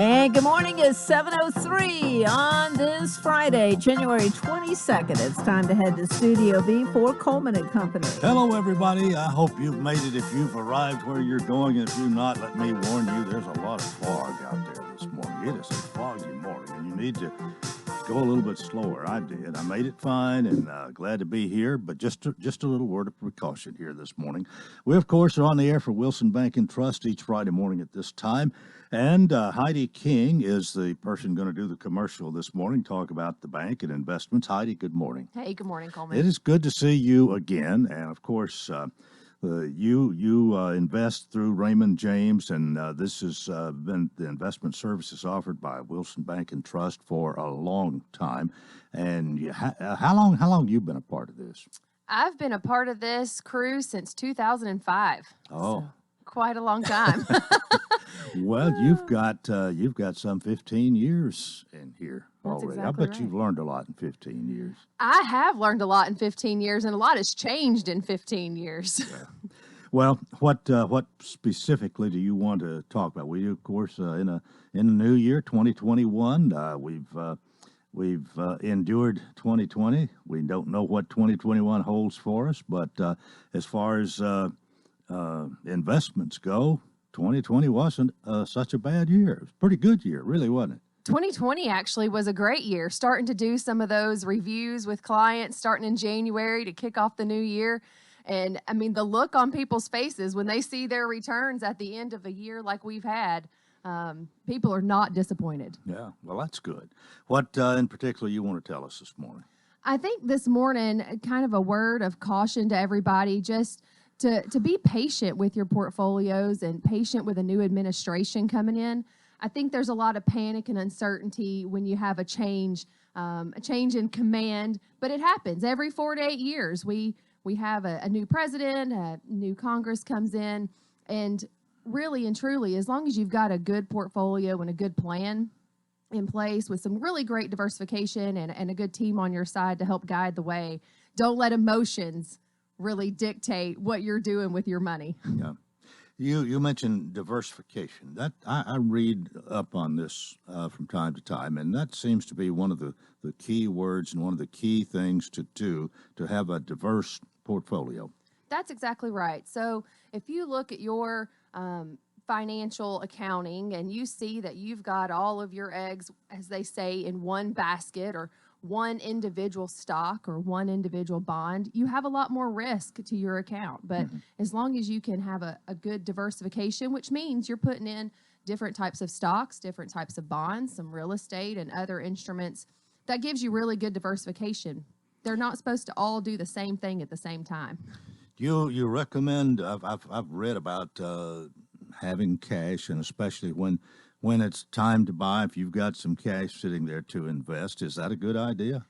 And good morning. It's 7:03 on this Friday, January 22nd. It's time to head to Studio B for Coleman and Company. Hello, everybody. I hope you've made it. If you've arrived where you're going, if you've not, let me warn you, there's a lot of fog out there this morning. It is a foggy morning, and you need to go a little bit slower. I did. I made it fine, and glad to be here, but just a little word of precaution here this morning. We, of course, are on the air for Wilson Bank and Trust each Friday morning at this time. And Heidi King is the person going to do the commercial this morning, talk about the bank and investments. Heidi, good morning. Hey, good morning, Coleman. It is good to see you again. And, of course, you invest through Raymond James, and this has been the investment services offered by Wilson Bank and Trust for a long time. And how long you been a part of this? I've been a part of this crew since 2005. Oh. So quite a long time. Well, you've got some 15 years in here That's already. exactly I bet right. you've learned a lot in 15 years. I have learned a lot in 15 years, and a lot has changed in 15 years. Yeah. Well, what specifically do you want to talk about? We, of course, in the new year, 2021, we've endured 2020. We don't know what 2021 holds for us, but as far as investments go, 2020 wasn't such a bad year. It was a pretty good year, really, wasn't it? 2020 actually was a great year, starting to do some of those reviews with clients starting in January to kick off the new year. And I mean, the look on people's faces when they see their returns at the end of a year like we've had, people are not disappointed. Yeah, well, that's good. What in particular you want to tell us this morning? I think this morning, kind of a word of caution to everybody, just to be patient with your portfolios and patient with a new administration coming in. I think there's a lot of panic and uncertainty when you have a change in command, but it happens every 4 to 8 years. We have a new president, a new Congress comes in, and really and truly, as long as you've got a good portfolio and a good plan in place with some really great diversification and a good team on your side to help guide the way, don't let emotions really dictate what you're doing with your money. Yeah. You mentioned diversification. That I read up on this from time to time, and that seems to be one of the key words and one of the key things to do to have a diverse portfolio. That's exactly right. So if you look at your financial accounting and you see that you've got all of your eggs, as they say, in one basket or one individual stock or one individual bond, you have a lot more risk to your account. But as long as you can have a good diversification, which means you're putting in different types of stocks, different types of bonds, some real estate and other instruments, that gives you really good diversification. They're not supposed to all do the same thing at the same time. You recommend? I've read about having cash, and especially when it's time to buy, if you've got some cash sitting there to invest, is that a good idea?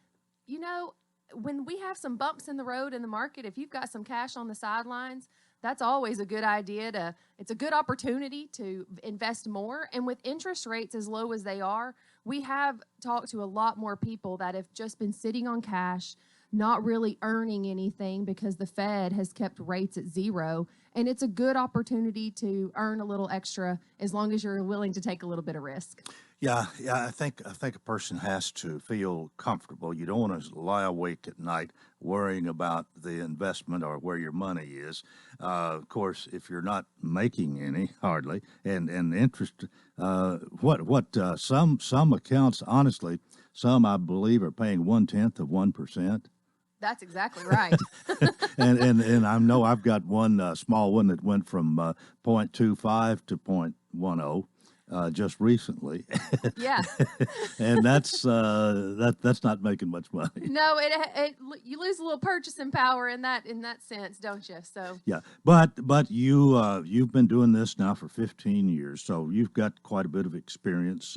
You know, when we have some bumps in the road in the market, if you've got some cash on the sidelines, that's always a good idea. It's a good opportunity to invest more. And with interest rates as low as they are, we have talked to a lot more people that have just been sitting on cash, not really earning anything because the Fed has kept rates at zero. And it's a good opportunity to earn a little extra as long as you're willing to take a little bit of risk. Yeah. I think a person has to feel comfortable. You don't want to lie awake at night worrying about the investment or where your money is. Of course, if you're not making any hardly, and interest, some accounts, honestly, some I believe are paying 1/10 of 1%. That's exactly right. and I know I've got one small one that went from 0.25 to 0.10 just recently. Yeah. And that's not making much money. No, you lose a little purchasing power in that sense, don't you? So Yeah, but you've been doing this now for 15 years, so you've got quite a bit of experience.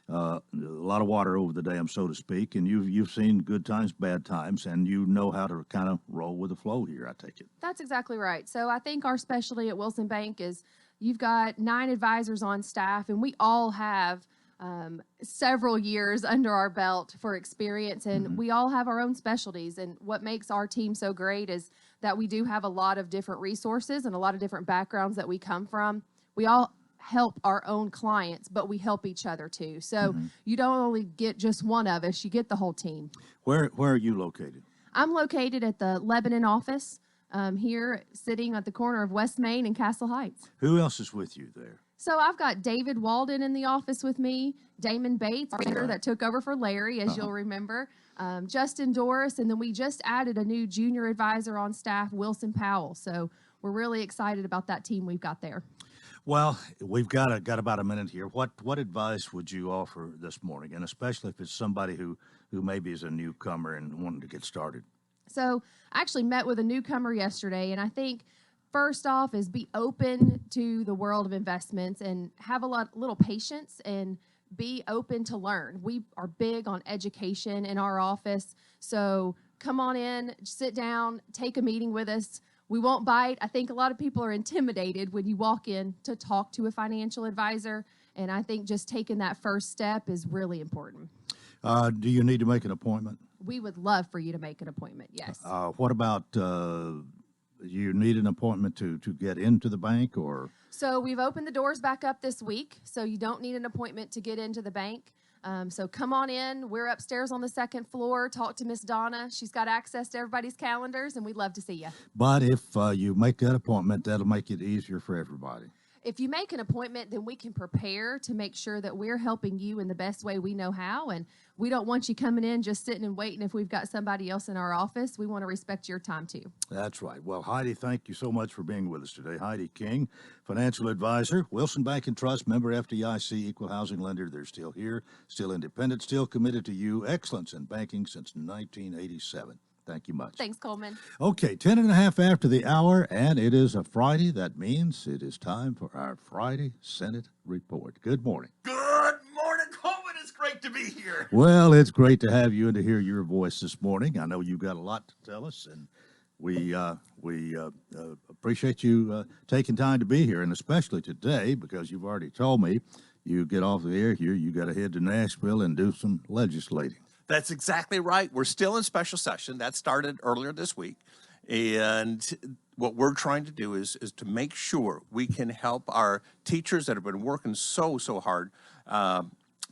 A lot of water over the dam, so to speak, and you've seen good times, bad times, and you know how to kind of roll with the flow here, I take it. that's exactly right. So I think our specialty at Wilson Bank is you've got 9 advisors on staff, and we all have several years under our belt for experience, and we all have our own specialties. And what makes our team so great is that we do have a lot of different resources and a lot of different backgrounds that we come from. We all help our own clients, but we help each other too. So you don't only get just one of us, you get the whole team. Where are you located? I'm located at the Lebanon office here, sitting at the corner of West Main and Castle Heights. Who else is with you there? So I've got David Walden in the office with me, Damon Bates, that took over for Larry, as you'll remember, Justin Doris, and then we just added a new junior advisor on staff, Wilson Powell. So we're really excited about that team we've got there. Well, we've got about a minute here. What advice would you offer this morning, and especially if it's somebody who maybe is a newcomer and wanting to get started? So I actually met with a newcomer yesterday, and I think first off is be open to the world of investments and have a little patience and be open to learn. We are big on education in our office. So come on in, sit down, take a meeting with us. We won't bite. I think a lot of people are intimidated when you walk in to talk to a financial advisor. And I think just taking that first step is really important. Do you need to make an appointment? We would love for you to make an appointment, yes. What about you need an appointment to get into the bank, or? So we've opened the doors back up this week, so you don't need an appointment to get into the bank. So come on in. We're upstairs on the second floor. Talk to Miss Donna. She's got access to everybody's calendars, and we'd love to see you. But if you make that appointment, that'll make it easier for everybody. If you make an appointment, then we can prepare to make sure that we're helping you in the best way we know how. And we don't want you coming in just sitting and waiting if we've got somebody else in our office. We want to respect your time, too. That's right. Well, Heidi, thank you so much for being with us today. Heidi King, financial advisor, Wilson Bank and Trust, member FDIC, equal housing lender. They're still here, still independent, still committed to you. Excellence in banking since 1987. Thank you much. Thanks, Coleman. Okay, 10 and a half after the hour, and it is a Friday. That means it is time for our Friday Senate report. Good morning. Good morning, Coleman. It's great to be here. Well, it's great to have you and to hear your voice this morning. I know you've got a lot to tell us, and we appreciate you taking time to be here, and especially today, because you've already told me you get off the air here, you got to head to Nashville and do some legislating. That's exactly right. We're still in special session. That started earlier this week. And what we're trying to do is to make sure we can help our teachers that have been working so hard.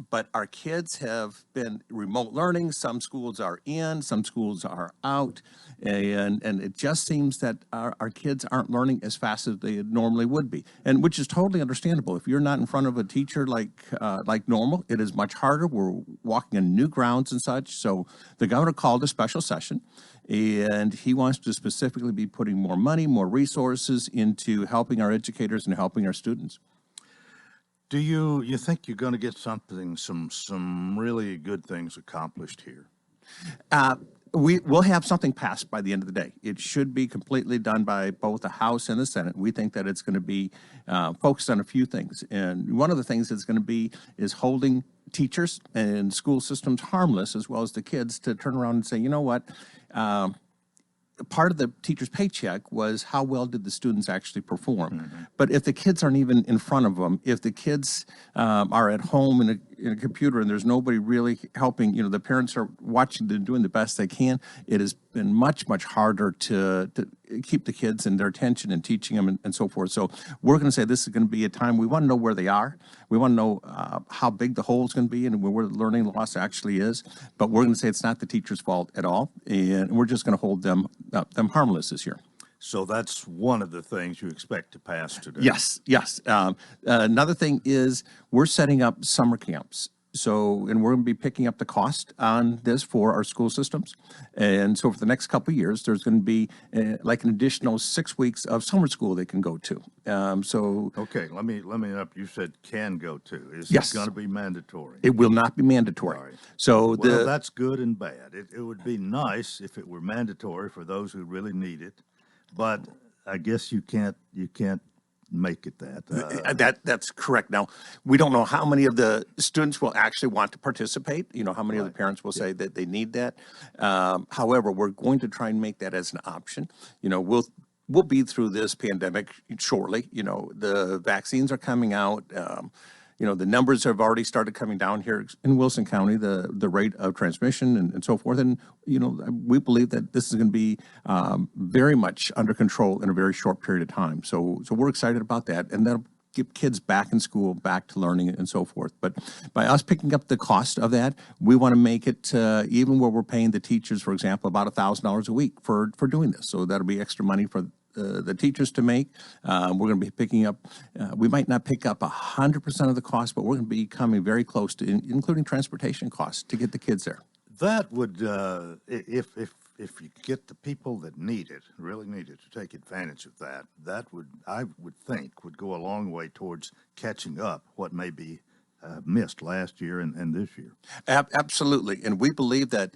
But our kids have been remote learning. Some schools are in, some schools are out. And it just seems that our kids aren't learning as fast as they normally would be, and which is totally understandable. If you're not in front of a teacher like normal, it is much harder. We're walking on new grounds and such. So the governor called a special session, and he wants to specifically be putting more money, more resources into helping our educators and helping our students. Do you think you're going to get some really good things accomplished here? We will have something passed by the end of the day. It should be completely done by both the House and the Senate. We think that it's going to be focused on a few things. And one of the things it's going to be is holding teachers and school systems harmless, as well as the kids, to turn around and say, you know what, part of the teacher's paycheck was how well did the students actually perform. Mm-hmm. But if the kids aren't even in front of them, if the kids are at home in a computer and there's nobody really helping, the parents are watching them doing the best they can, it has been much harder to keep the kids and their attention and teaching them and so forth. So we're going to say this is going to be a time we want to know where they are. We want to know how big the hole is going to be and where the learning loss actually is. But we're going to say it's not the teacher's fault at all. And we're just going to hold them harmless this year. So that's one of the things you expect to pass today. Yes. Another thing is we're setting up summer camps. So, and we're going to be picking up the cost on this for our school systems. And so for the next couple of years, there's going to be like an additional 6 weeks of summer school they can go to. Okay, let me interrupt. You said can go to. Is yes. It going to be mandatory? It will not be mandatory. Right. So well, that's good and bad. It would be nice if it were mandatory for those who really need it, but I guess you can't make it that. That's correct. Now, we don't know how many of the students will actually want to participate. How many of the parents will say that they need that. However, we're going to try and make that as an option. We'll be through this pandemic shortly. The vaccines are coming out. The numbers have already started coming down here in Wilson County, the rate of transmission and so forth. And, we believe that this is going to be very much under control in a very short period of time. So we're excited about that. And that'll get kids back in school, back to learning and so forth. But by us picking up the cost of that, we want to make it even where we're paying the teachers, for example, about $1,000 a week for doing this. So that'll be extra money for the teachers to make. We're going to be picking up, we might not pick up 100% of the cost, but we're going to be coming very close to, including transportation costs to get the kids there. That would, if you get the people that need it, really need it, to take advantage of that, that would, I would think, would go a long way towards catching up what may be missed last year and this year. Absolutely. And we believe that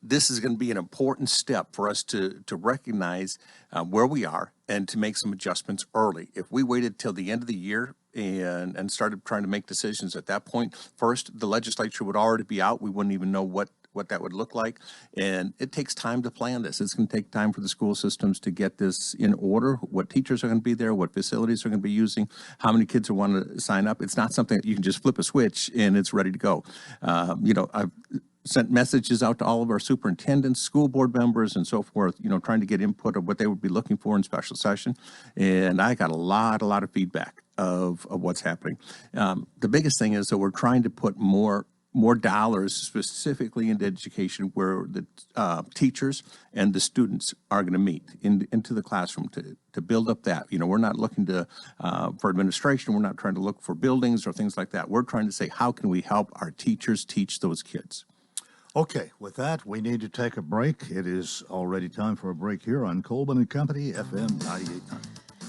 this is going to be an important step for us to recognize where we are and to make some adjustments early. If we waited till the end of the year and started trying to make decisions at that point, first, the legislature would already be out. We wouldn't even know what that would look like. And it takes time to plan this. It's going to take time for the school systems to get this in order, what teachers are going to be there, what facilities are going to be using, how many kids are want to sign up. It's not something that you can just flip a switch and it's ready to go. I've sent messages out to all of our superintendents, school board members, and so forth, trying to get input of what they would be looking for in special session. And I got a lot of feedback of what's happening. The biggest thing is that we're trying to put more dollars specifically into education where the teachers and the students are going to meet into the classroom to build up that. We're not looking for administration. We're not trying to look for buildings or things like that. We're trying to say, how can we help our teachers teach those kids? Okay, with that, we need to take a break. It is already time for a break here on Coleman and Company, FM 98.9.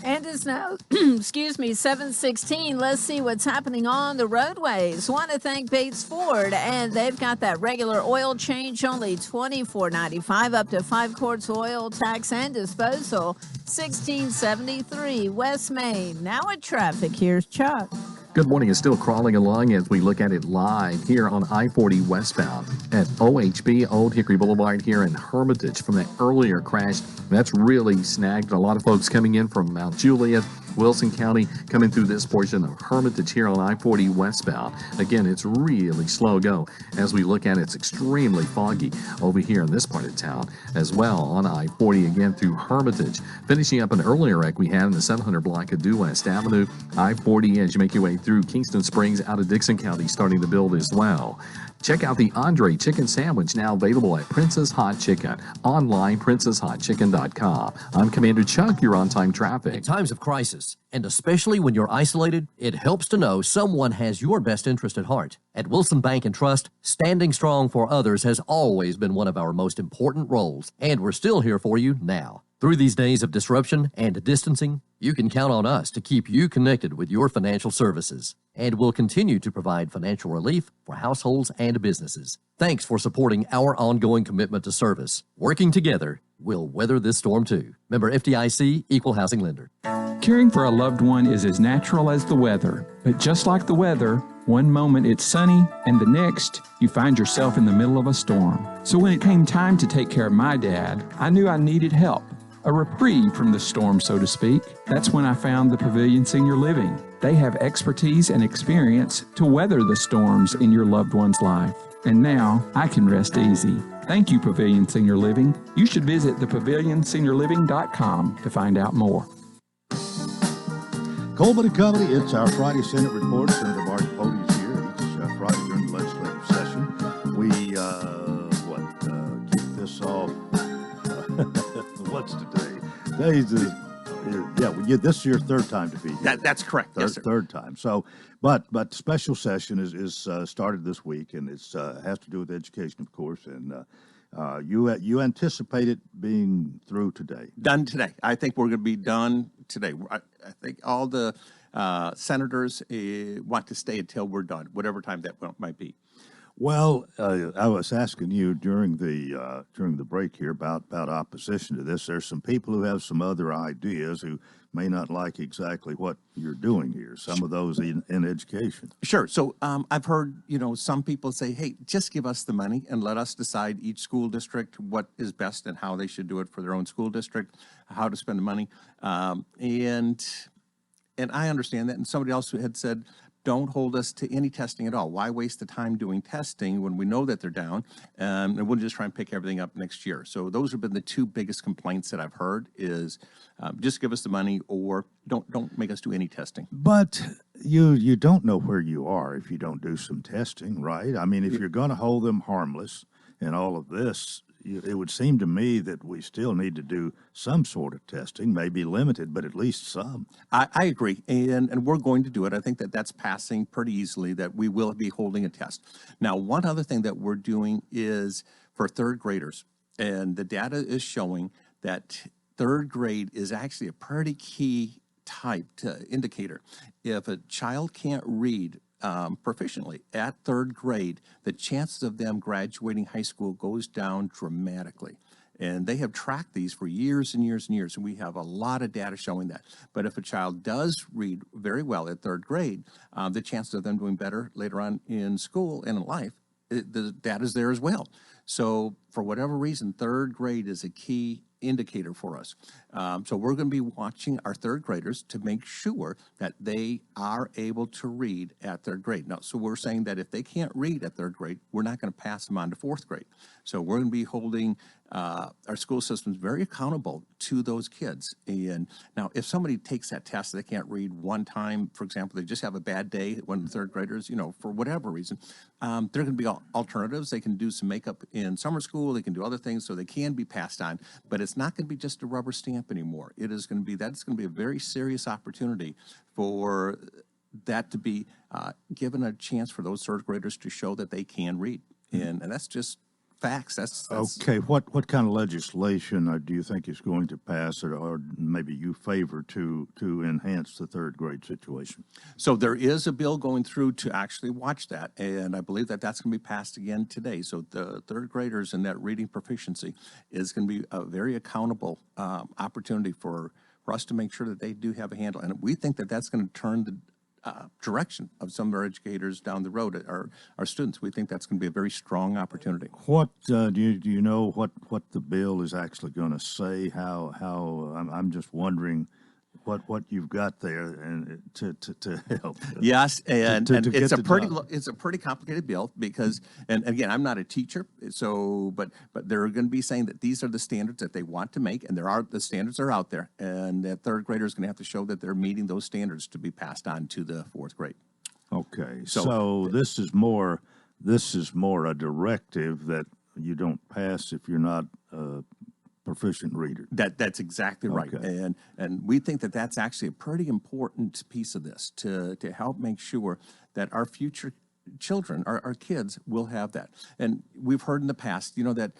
And it's now, 7:16. Let's see what's happening on the roadways. Want to thank Bates Ford, and they've got that regular oil change, only $24.95, up to 5 quarts oil, tax and disposal, $16.73. West Main. Now at traffic, here's Chuck. Good morning. It's still crawling along as we look at it live here on I-40 westbound at OHB, Old Hickory Boulevard here in Hermitage from that earlier crash. That's really snagged a lot of folks coming in from Mount Juliet, Wilson County, coming through this portion of Hermitage here on I-40 westbound. Again, it's really slow go. As we look at it, it's extremely foggy over here in this part of town as well on I-40 again through Hermitage. Finishing up an earlier wreck we had in the 700 block of Due West Avenue. I-40 as you make your way through Kingston Springs out of Dixon County starting to build as well. Check out the Andre Chicken Sandwich, now available at Princess Hot Chicken. Online, princesshotchicken.com. I'm Commander Chuck, you're on time traffic. In times of crisis, and especially when you're isolated, it helps to know someone has your best interest at heart. At Wilson Bank and Trust, standing strong for others has always been one of our most important roles, and we're still here for you now. Through these days of disruption and distancing, you can count on us to keep you connected with your financial services, and we'll continue to provide financial relief for households and businesses. Thanks for supporting our ongoing commitment to service. Working together, we'll weather this storm too. Member FDIC, Equal Housing Lender. Caring for a loved one is as natural as the weather, but just like the weather, one moment it's sunny and the next you find yourself in the middle of a storm. So when it came time to take care of my dad, I knew I needed help. A reprieve from the storm, so to speak. That's when I found the Pavilion Senior Living. They have expertise and experience to weather the storms in your loved one's life. And now I can rest easy. Thank you, Pavilion Senior Living. You should visit thepavilionseniorliving.com to find out more. Coleman and Company, it's our Friday Senate report. Senator Mark Pody is here each Friday during the legislative session. We, kick this off. What's today? Today's this is your third time to be here. That's correct. Yes, sir. Third time. So, but special session is started this week, and it's has to do with education, of course. And you anticipate it being through today? Done today. I think we're going to be done today. I think all the senators want to stay until we're done, whatever time that might be. Well, I was asking you during the break here about opposition to this. There's some people who have some other ideas who may not like exactly what you're doing here. Some of those in education. Sure. So I've heard some people say, "Hey, just give us the money and let us decide each school district what is best and how they should do it for their own school district, how to spend the money." And I understand that. And somebody else had said, don't hold us to any testing at all. Why waste the time doing testing when we know that they're down, and we'll just try and pick everything up next year? So those have been the two biggest complaints that I've heard is just give us the money or don't make us do any testing. But you don't know where you are if you don't do some testing, right? I mean, if you're going to hold them harmless in all of this, it would seem to me that we still need to do some sort of testing, maybe limited, but at least some. I agree, and we're going to do it. I think that that's passing pretty easily, that we will be holding a test. Now, one other thing that we're doing is for third graders, and the data is showing that third grade is actually a pretty key indicator. If a child can't read proficiently at third grade, the chances of them graduating high school goes down dramatically. And they have tracked these for years and years and years, and we have a lot of data showing that. But if a child does read very well at third grade, the chances of them doing better later on in school and in life, the data is there as well. So for whatever reason, third grade is a key indicator for us. So we're going to be watching our third graders to make sure that they are able to read at third grade. Now, so we're saying that if they can't read at third grade, we're not going to pass them on to fourth grade. So we're going to be holding our school systems very accountable to those kids. And now, if somebody takes that test, they can't read one time, for example, they just have a bad day, one of the third graders, for whatever reason, there are going to be alternatives. They can do some makeup in summer school. They can do other things so they can be passed on, but it's not going to be just a rubber stamp anymore. That's going to be a very serious opportunity for that to be given a chance for those third graders to show that they can read. And that's just facts. That's okay. What kind of legislation do you think is going to pass, or maybe you favor to enhance the third grade situation? So there is a bill going through to actually watch that, and I believe that that's going to be passed again today. So the third graders and that reading proficiency is going to be a very accountable opportunity for us to make sure that they do have a handle, and we think that that's going to turn the direction of some of our educators down the road, our students. We think that's going to be a very strong opportunity. What do you know what the bill is actually going to say? How I'm just wondering what you've got there and to help. Yes, and it's a pretty complicated bill because, and again, I'm not a teacher, so but they're going to be saying that these are the standards that they want to make, and the standards are out there, and that third grader is going to have to show that they're meeting those standards to be passed on to the fourth grade. Okay, so this is more a directive that you don't pass if you're not proficient reader. That's exactly right. Okay. And we think that that's actually a pretty important piece of this to help make sure that our future children, our kids, will have that. And we've heard in the past, that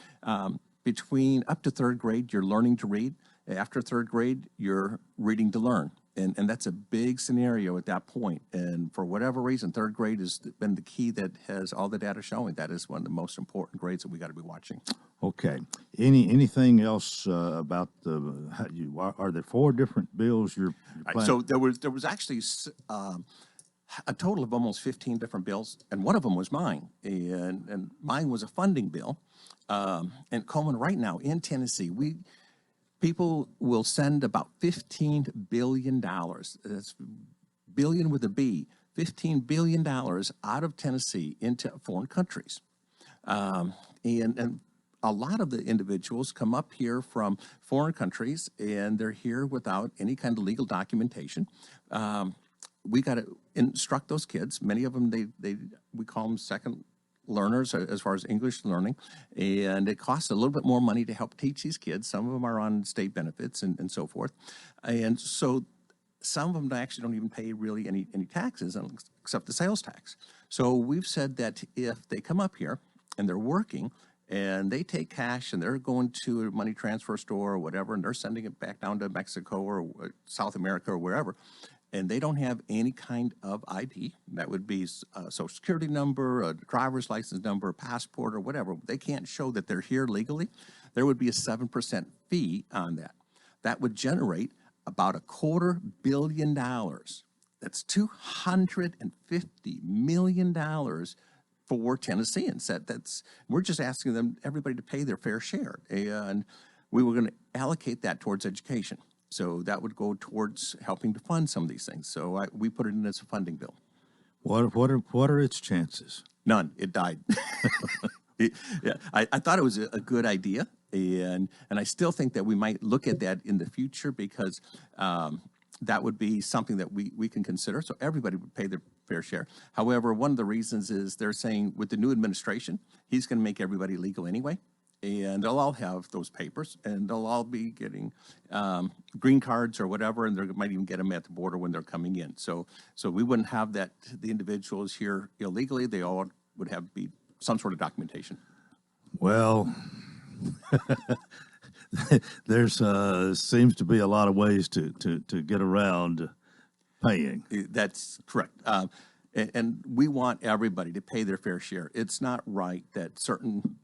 between up to third grade, you're learning to read. After third grade, you're reading to learn. And that's a big scenario at that point. And for whatever reason, third grade has been the key that has all the data showing that is one of the most important grades that we got to be watching. Okay. Anything else about are there 4 different bills you're planning? So there was actually a total of almost 15 different bills, and one of them was mine. And mine was a funding bill. And Coleman, right now in Tennessee, people will send about $15 billion. That's billion with a B. $15 billion out of Tennessee into foreign countries. And a lot of the individuals come up here from foreign countries, and they're here without any kind of legal documentation. We got to instruct those kids. Many of them, we call them second learners as far as English learning, and it costs a little bit more money to help teach these kids. Some of them are on state benefits and so forth, and so some of them actually don't even pay really any taxes except the sales tax. So we've said that if they come up here and they're working and they take cash and they're going to a money transfer store or whatever, and they're sending it back down to Mexico or South America or wherever, and they don't have any kind of ID, that would be a social security number, a driver's license number, a passport, or whatever, they can't show that they're here legally, there would be a 7% fee on that. That would generate about $250 million. That's $250 million for Tennesseans. We're just asking everybody to pay their fair share. And we were going to allocate that towards education. So that would go towards helping to fund some of these things. So we put it in as a funding bill. What are its chances? None. It died. Yeah, I thought it was a good idea, and I still think that we might look at that in the future because that would be something that we can consider. So everybody would pay their fair share. However, one of the reasons is they're saying with the new administration, he's going to make everybody legal anyway. And they'll all have those papers, and they'll all be getting green cards or whatever, and they might even get them at the border when they're coming in. So we wouldn't have that the individuals here illegally. They all would have to be some sort of documentation. Well, there's seems to be a lot of ways to get around paying. That's correct. And we want everybody to pay their fair share. It's not right that certain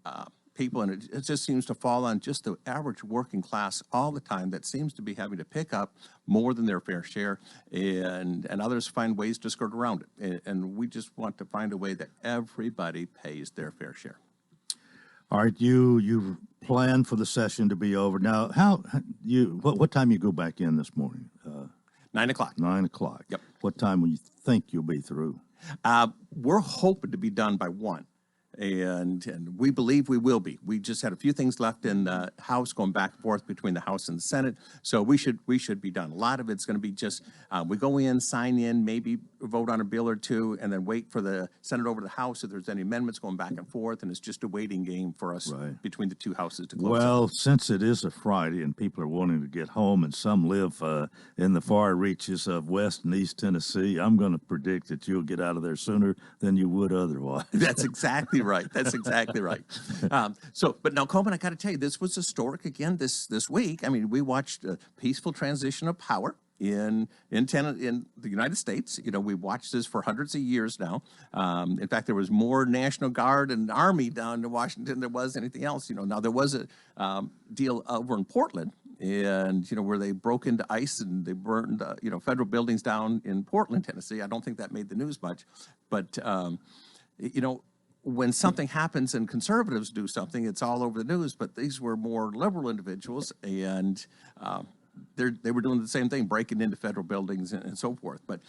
people, and it just seems to fall on just the average working class all the time that seems to be having to pick up more than their fair share, and others find ways to skirt around it. And we just want to find a way that everybody pays their fair share. All right, you plan for the session to be over now. What time you go back in this morning? 9 o'clock. 9 o'clock. Yep. What time will you think you'll be through? We're hoping to be done by 1. And we believe we will be. We just had a few things left in the House, going back and forth between the House and the Senate. So we should be done. A lot of it's going to be just we go in, sign in, maybe vote on a bill or two, and then wait for the Senate over to the House if there's any amendments going back and forth. And it's just a waiting game for us between the two houses to close. Well, since it is a Friday and people are wanting to get home, and some live in the far reaches of West and East Tennessee, I'm going to predict that you'll get out of there sooner than you would otherwise. That's exactly right. That's exactly right. But now, Coleman, I got to tell you, this was historic again this week. I mean, we watched a peaceful transition of power in the United States. You know, we've watched this for hundreds of years now. In fact, there was more National Guard and Army down in Washington than there was anything else. You know, now there was a deal over in Portland, and where they broke into ICE and they burned federal buildings down in Portland, Tennessee. I don't think that made the news much, but when something happens and conservatives do something, it's all over the news. But these were more liberal individuals, and they were doing the same thing, breaking into federal buildings and so forth. But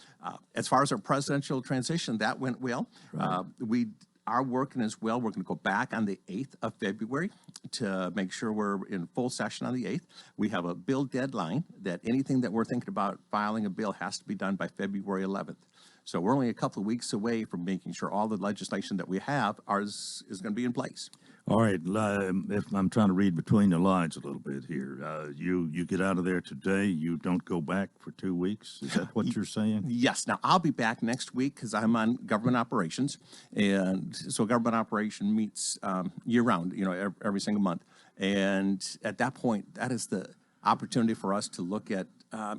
as far as our presidential transition, that went well. Right. We are working as well. We're going to go back on the 8th of February to make sure we're in full session on the 8th. We have a bill deadline that anything that we're thinking about filing a bill has to be done by February 11th. So we're only a couple of weeks away from making sure all the legislation that we have is going to be in place. All right. If I'm trying to read between the lines a little bit here, you get out of there today. You don't go back for 2 weeks. Is that what you're saying? Yes. Now, I'll be back next week because I'm on government operations. And so government operation meets year-round, every single month. And at that point, that is the opportunity for us to look at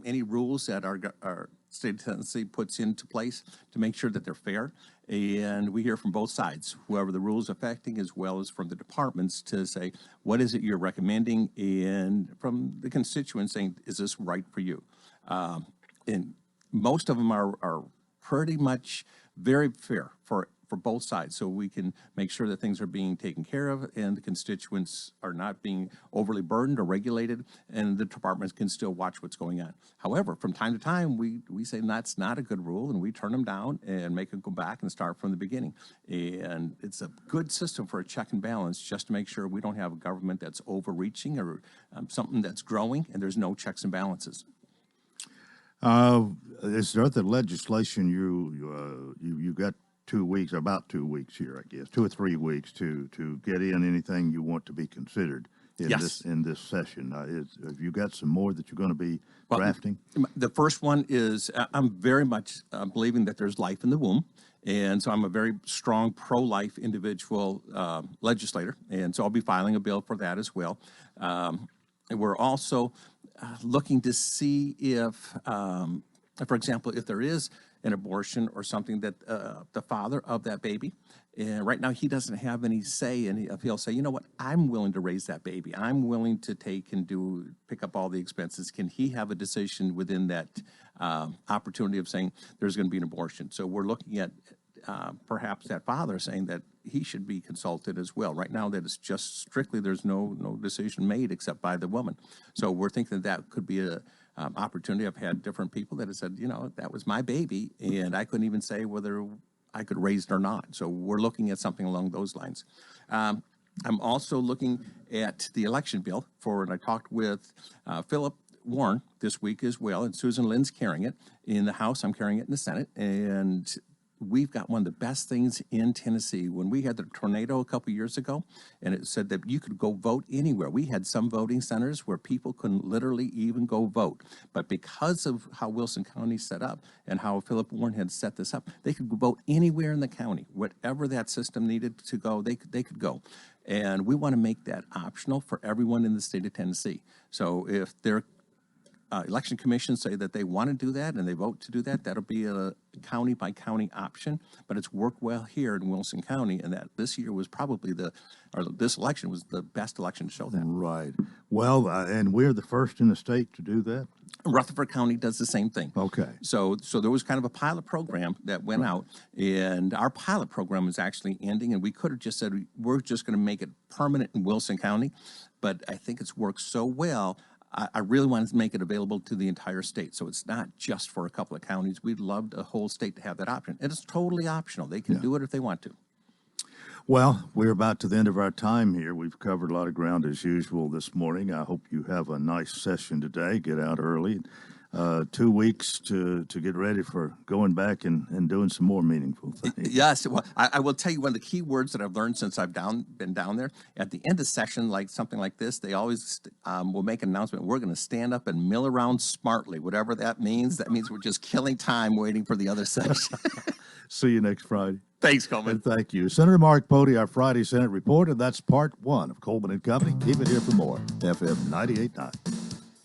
any rules that our state of Tennessee puts into place to make sure that they're fair. And we hear from both sides, whoever the rules affecting, as well as from the departments, to say, what is it you're recommending? And from the constituents saying, is this right for you? And most of them are pretty much very fair for both sides, so we can make sure that things are being taken care of and the constituents are not being overly burdened or regulated, and the departments can still watch what's going on. However, from time to time, we say that's not a good rule, and we turn them down and make them go back and start from the beginning. And it's a good system for a check and balance, just to make sure we don't have a government that's overreaching or something that's growing and there's no checks and balances. Is there other legislation you got 2 weeks, about 2 weeks here, I guess, 2 or 3 weeks to get in anything you want to be considered in this session? Have you got some more that you're going to be drafting? The first one is I'm very much believing that there's life in the womb. And so I'm a very strong pro-life individual legislator. And so I'll be filing a bill for that as well. And we're also looking to see if, for example, if there is an abortion or something that the father of that baby, and right now he doesn't have any say, and he'll say, you know what, I'm willing to raise that baby. I'm willing to take and pick up all the expenses. Can he have a decision within that opportunity of saying there's going to be an abortion? So we're looking at perhaps that father saying that he should be consulted as well. Right now that it's just strictly, there's no decision made except by the woman. So we're thinking that could be opportunity. I've had different people that have said, that was my baby, and I couldn't even say whether I could raise it or not. So we're looking at something along those lines. I'm also looking at the election bill and I talked with Philip Warren this week as well, and Susan Lynn's carrying it in the House. I'm carrying it in the Senate, and we've got one of the best things in Tennessee. When we had the tornado a couple years ago, and it said that you could go vote anywhere. We had some voting centers where people couldn't literally even go vote. But because of how Wilson County set up and how Philip Warren had set this up, they could vote anywhere in the county. Whatever that system needed to go, they could go. And we want to make that optional for everyone in the state of Tennessee. So if their election commissions say that they want to do that and they vote to do that, that'll be a county by county option. But it's worked well here in Wilson County, and that this year was probably this election was the best election to show that. Right. Well, and we're the first in the state to do that. Rutherford County does the same thing. Okay. So there was kind of a pilot program that went out, and our pilot program is actually ending, and we could have just said we're just going to make it permanent in Wilson County, but I think it's worked so well. I really wanted to make it available to the entire state, so it's not just for a couple of counties. We'd love the whole state to have that option, and it's totally optional. They can do it if they want to. Well, we're about to the end of our time here. We've covered a lot of ground as usual this morning. I hope you have a nice session today. Get out early. 2 weeks to get ready for going back and doing some more meaningful things. Yes. Well, I will tell you one of the key words that I've learned since I've been down there. At the end of session, like something like this, they always will make an announcement. We're going to stand up and mill around smartly, whatever that means. That means we're just killing time waiting for the other session. See you next Friday. Thanks, Coleman. And thank you. Senator Mark Pody, our Friday Senate report, and that's part one of Coleman and Company. Keep it here for more. FM 98.9.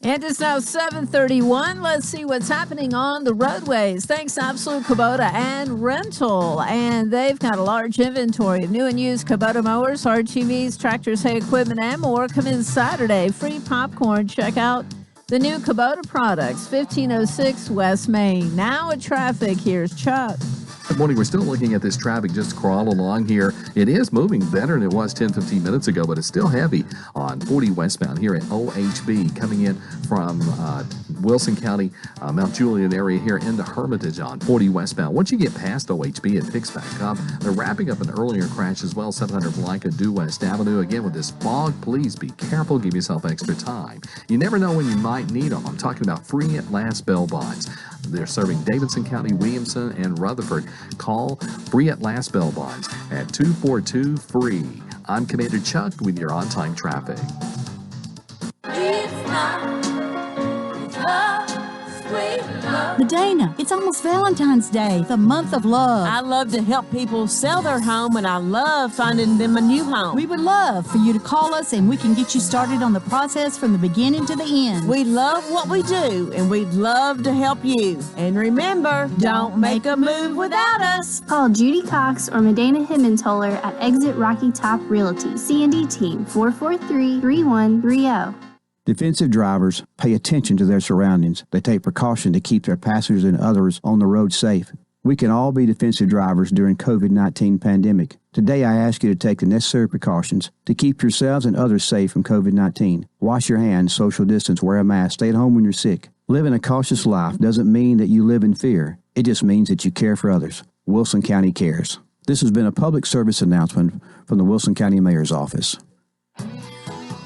And it's now 7:31. Let's see what's happening on the roadways. Thanks to Absolute Kubota and Rental. And they've got a large inventory of new and used Kubota mowers, RTVs, tractors, hay equipment, and more. Come in Saturday. Free popcorn. Check out the new Kubota products, 1506 West Main. Now at traffic, here's Chuck. Good morning. We're still looking at this traffic just crawl along here. It is moving better than it was 10, 15 minutes ago, but it's still heavy on 40 westbound here at OHB coming in from Wilson County, Mount Juliet area here into Hermitage on 40 westbound. Once you get past OHB, it picks back up. They're wrapping up an earlier crash as well, 700 Blanca due West Avenue. Again, with this fog, please be careful. Give yourself extra time. You never know when you might need them. I'm talking about free at last bail bonds. They're serving Davidson County, Williamson, and Rutherford. Call Free at Last Bail Bonds at 242-FREE. I'm Commander Chuck with your on-time traffic. Medina, it's almost Valentine's Day, the month of love. I love to help people sell their home, and I love finding them a new home. We would love for you to call us, and we can get you started on the process from the beginning to the end. We love what we do, and we'd love to help you. And remember, don't make a move without us. Call Judy Cox or Medina Himmenthaler at Exit Rocky Top Realty. C&D Team, 443-3130. Defensive drivers pay attention to their surroundings. They take precaution to keep their passengers and others on the road safe. We can all be defensive drivers during COVID-19 pandemic. Today, I ask you to take the necessary precautions to keep yourselves and others safe from COVID-19. Wash your hands, social distance, wear a mask, stay at home when you're sick. Living a cautious life doesn't mean that you live in fear. It just means that you care for others. Wilson County cares. This has been a public service announcement from the Wilson County Mayor's Office.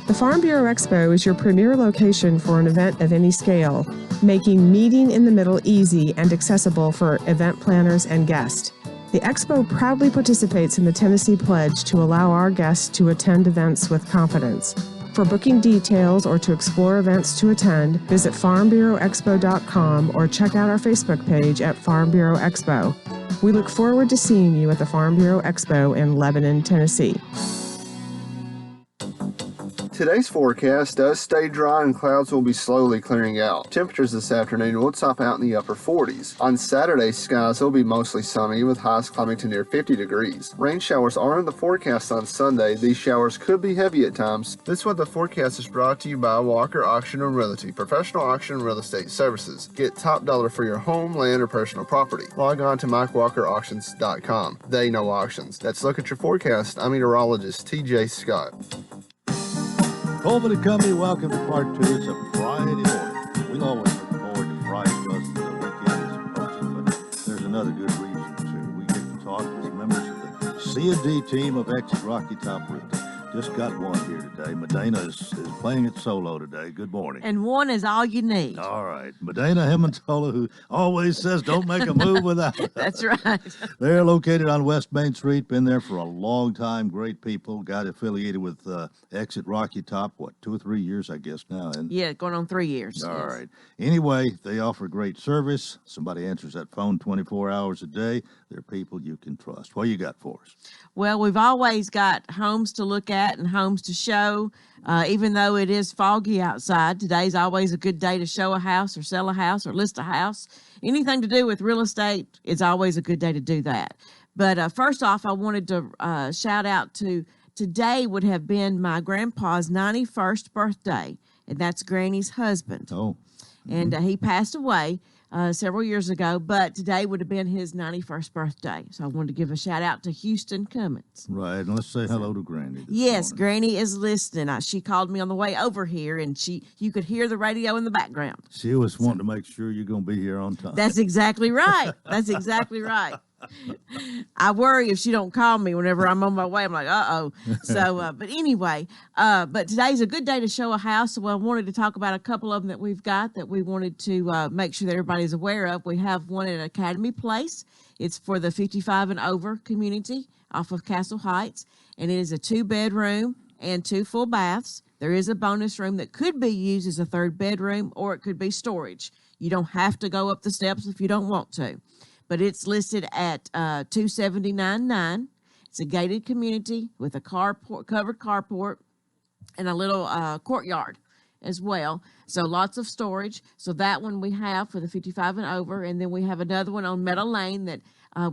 The Farm Bureau Expo is your premier location for an event of any scale, making meeting in the middle easy and accessible for event planners and guests. The Expo proudly participates in the Tennessee Pledge to allow our guests to attend events with confidence. For booking details or to explore events to attend, visit farmbureauexpo.com or check out our Facebook page at Farm Bureau Expo. We look forward to seeing you at the Farm Bureau Expo in Lebanon, Tennessee. Today's forecast does stay dry and clouds will be slowly clearing out. Temperatures this afternoon will top out in the upper 40s. On Saturday, skies will be mostly sunny with highs climbing to near 50 degrees. Rain showers are in the forecast on Sunday. These showers could be heavy at times. This weather forecast is brought to you by Walker Auction and Realty, professional auction and real estate services. Get top dollar for your home, land, or personal property. Log on to MikeWalkerAuctions.com. They know auctions. Let's look at your forecast. I'm meteorologist TJ Scott. Coleman and Company, welcome to part two. It's a Friday morning. We'll always C&D team of Exit Rocky Top Realty. Just got one here today. Medina is playing it solo today. Good morning. And one is all you need. All right. Medina Himmentola, who always says don't make a move without us. That's right. They're located on West Main Street. Been there for a long time. Great people. Got affiliated with Exit Rocky Top, 2 or 3 years, I guess, now. And Yeah, going on 3 years. all yes. right. Anyway, they offer great service. Somebody answers that phone 24 hours a day. They're people you can trust. What you got for us? Well, we've always got homes to look at and homes to show. Even though it is foggy outside, today's always a good day to show a house or sell a house or list a house. Anything to do with real estate, it's always a good day to do that. But first off, I wanted to shout out to today would have been my grandpa's 91st birthday, and that's Granny's husband. Oh. And he passed away several years ago, but today would have been his 91st birthday. So I wanted to give a shout out to Houston Cummins. Right, and let's say hello to Granny. Yes, Granny is listening. She called me on the way over here, and you could hear the radio in the background. She was wanting to make sure you're going to be here on time. That's exactly right. That's exactly right. I worry if she don't call me whenever I'm on my way. I'm like, uh-oh. So, but anyway, but today's a good day to show a house. So I wanted to talk about a couple of them that we've got that we wanted to make sure that everybody's aware of. We have one at Academy Place. It's for the 55 and over community off of Castle Heights, and it is a 2-bedroom and 2 full baths. There is a bonus room that could be used as a 3rd bedroom, or it could be storage. You don't have to go up the steps if you don't want to. But it's listed at $279,900. It's a gated community with a covered carport and a little courtyard as well. So lots of storage. So that one we have for the 55 and over. And then we have another one on Meadow Lane that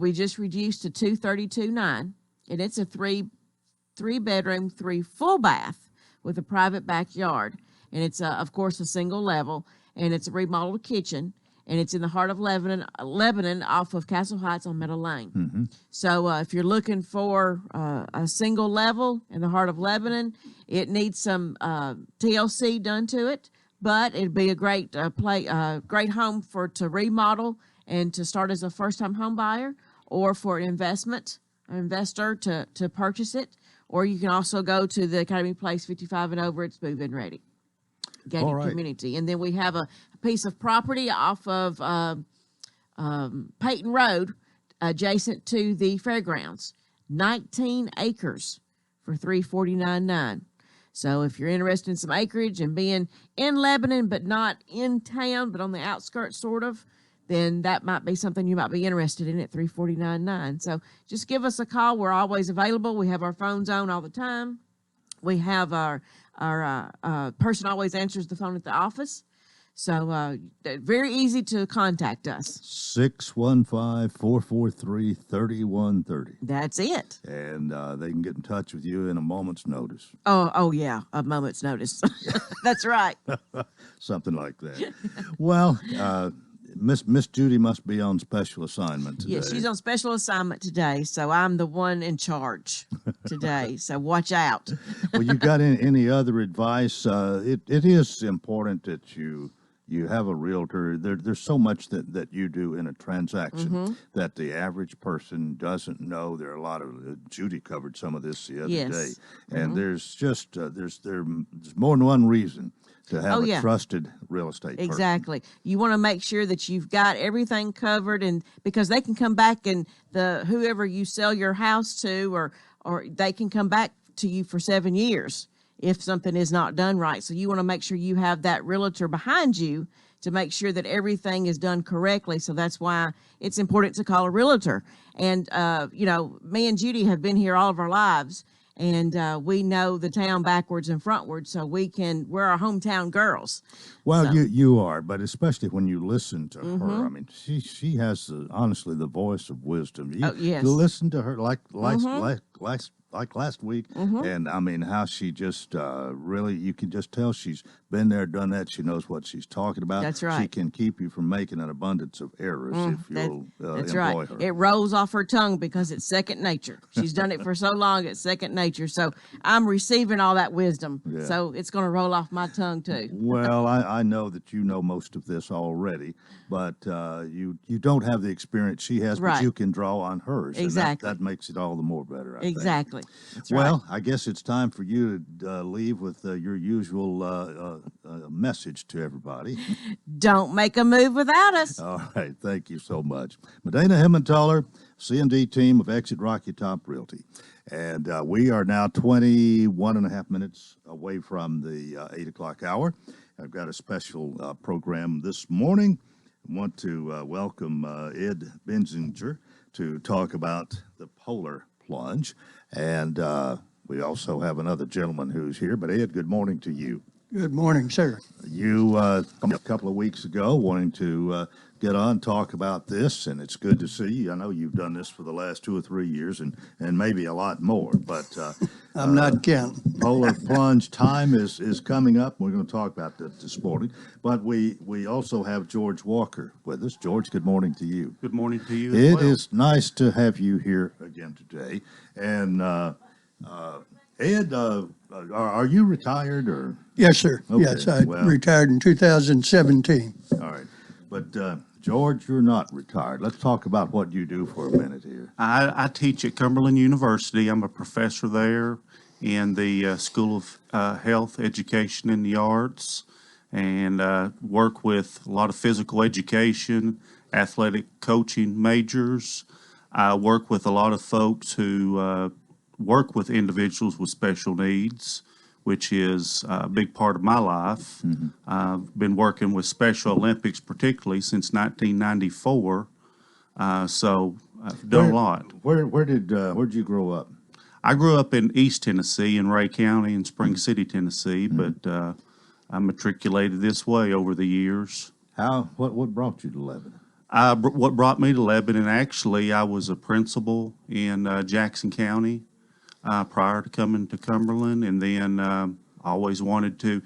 we just reduced to $232,900. And it's a 3-bedroom, 3 full bath with a private backyard. And it's, of course, a single level. And it's a remodeled kitchen. And it's in the heart of Lebanon off of Castle Heights on Meadow Lane. Mm-hmm. So if you're looking for a single level in the heart of Lebanon, it needs some TLC done to it, but it'd be a great great home to remodel and to start as a first-time home buyer, or for an investor to purchase it. Or you can also go to the Academy Place 55 and over. It's move-in ready. Gated community. And then we have a piece of property off of Peyton Road adjacent to the fairgrounds, 19 acres for $349,900. So if you're interested in some acreage and being in Lebanon but not in town but on the outskirts sort of, then that might be something you might be interested in at $349,900. So just give us a call. We're always available. We have our phones on all the time. We have our person always answers the phone at the office. So very easy to contact us. 615-443-3130. That's it. And they can get in touch with you in a moment's notice. Oh yeah, a moment's notice. That's right. Something like that. Well, Miss Judy must be on special assignment today. Yes, she's on special assignment today, so I'm the one in charge today. So watch out. Well, you got any other advice? It is important that you have a realtor. There's so much that you do in a transaction that the average person doesn't know. There are a lot of Judy covered some of this the other day, and there's just there's more than one reason to have a trusted real estate person. Exactly. You want to make sure that you've got everything covered, and because they can come back and whoever you sell your house to, or they can come back to you for 7 years if something is not done right. So you want to make sure you have that realtor behind you to make sure that everything is done correctly. So that's why it's important to call a realtor. And, me and Judy have been here all of our lives, and we know the town backwards and frontwards, so we're our hometown girls. Well, so. You are, but especially when you listen to her. I mean, she has honestly the voice of wisdom. You listen to her like like last week. Mm-hmm. And I mean, how she just really, you can just tell she's been there, done that. She knows what she's talking about. That's right. She can keep you from making an abundance of errors if you'll that's employ right. her. It rolls off her tongue because it's second nature. She's done it for so long, it's second nature. So I'm receiving all that wisdom. Yeah. So it's going to roll off my tongue too. Well, I know that you know most of this already, but you don't have the experience she has, but Right. you can draw on hers. Exactly. And that makes it all the more better, I think. Exactly. That's Well, I guess it's time for you to leave with your usual message to everybody. Don't make a move without us. All right. Thank you so much. Medina Himmentaler, C&D team of Exit Rocky Top Realty. And we are now 21 and a half minutes away from the 8 o'clock hour. I've got a special program this morning. I want to welcome Ed Benzinger to talk about the polar plunge. And we also have another gentleman who's here. But Ed, good morning to you. Good morning, sir. You, a couple of weeks ago, wanting to get on and talk about this, and it's good to see you. I know you've done this for the last 2 or 3 years and maybe a lot more, but I'm not counting. Polar plunge time is coming up. We're going to talk about that this morning, but we also have George Walker with us. George, good morning to you. Good morning to you. It is nice to have you here again today. And Ed, are you retired or? Yes, sir. Okay, Yes, I well. retired in 2017. All right. But, George, you're not retired. Let's talk about what you do for a minute here. I teach at Cumberland University. I'm a professor there in the School of Health, Education, and the Arts, and work with a lot of physical education, athletic coaching majors. I work with a lot of folks who work with individuals with special needs, which is a big part of my life. Mm-hmm. I've been working with Special Olympics particularly since 1994, so I've done a lot. Where'd you grow up? I grew up in East Tennessee, in Ray County, in Spring City, Tennessee, but I matriculated this way over the years. What brought you to Lebanon? What brought me to Lebanon, actually, I was a principal in Jackson County prior to coming to Cumberland, and then I always wanted to.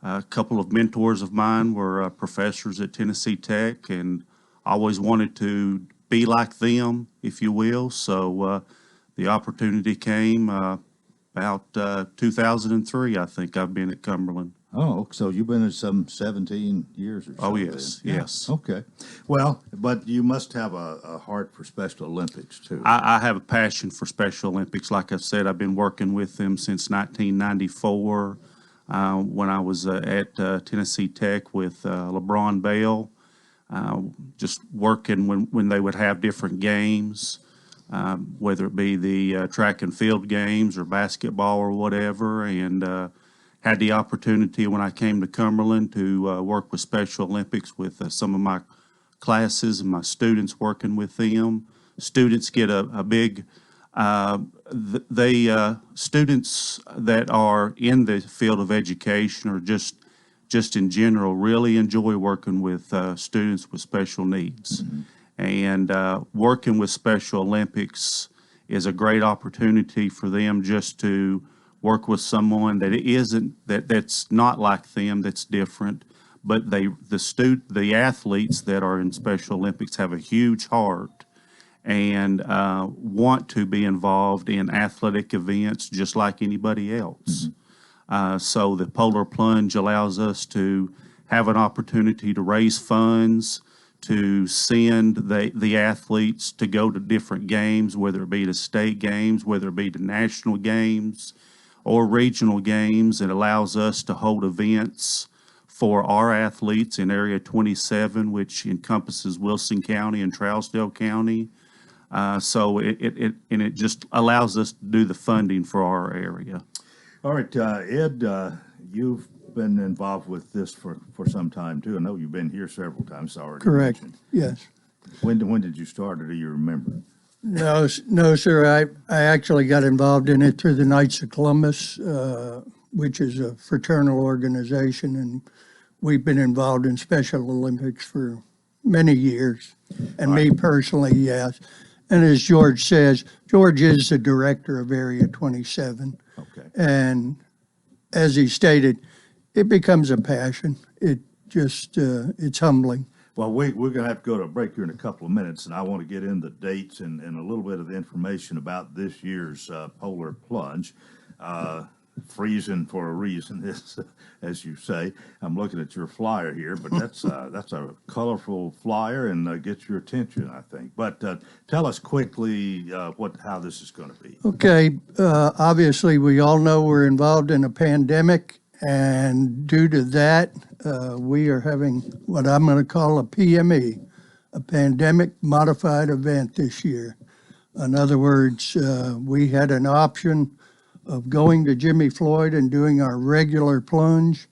A couple of mentors of mine were professors at Tennessee Tech, and always wanted to be like them, if you will. So the opportunity came about 2003, I think I've been at Cumberland. Oh, so you've been at some 17 years or so. Oh, yes, then. yes. Okay. Well, but you must have a heart for Special Olympics, too. I have a passion for Special Olympics. Like I said, I've been working with them since 1994 when I was at Tennessee Tech with LeBron Bell, just working when they would have different games, whether it be the track and field games or basketball or whatever, and had the opportunity when I came to Cumberland to work with Special Olympics with some of my classes and my students, working with them. Students get a big, students that are in the field of education or just in general really enjoy working with students with special needs. Mm-hmm. And working with Special Olympics is a great opportunity for them just to work with someone that's not like them, that's different, but the athletes that are in Special Olympics have a huge heart and want to be involved in athletic events just like anybody else. Mm-hmm. So the Polar Plunge allows us to have an opportunity to raise funds, to send the athletes to go to different games, whether it be to state games, whether it be to national games, or regional games. It allows us to hold events for our athletes in Area 27, which encompasses Wilson County and Trousdale County. So it just allows us to do the funding for our area. All right, Ed, you've been involved with this for some time too. I know you've been here several times already. Correct. Mentioned. Yes. When did you start, or do you remember? No, sir. I actually got involved in it through the Knights of Columbus, which is a fraternal organization, and we've been involved in Special Olympics for many years. And me personally, yes. And as George says, George is the director of Area 27. Okay. And as he stated, it becomes a passion. It just, it's humbling. Well, we're going to have to go to a break here in a couple of minutes, and I want to get into dates and a little bit of the information about this year's Polar Plunge. Freezing for a reason, as you say. I'm looking at your flyer here, but that's a colorful flyer and gets your attention, I think. But tell us quickly how this is going to be. Okay, obviously we all know we're involved in a pandemic, and due to that, we are having what I'm going to call a PME, a pandemic modified event this year. In other words, we had an option of going to Jimmy Floyd and doing our regular plunge,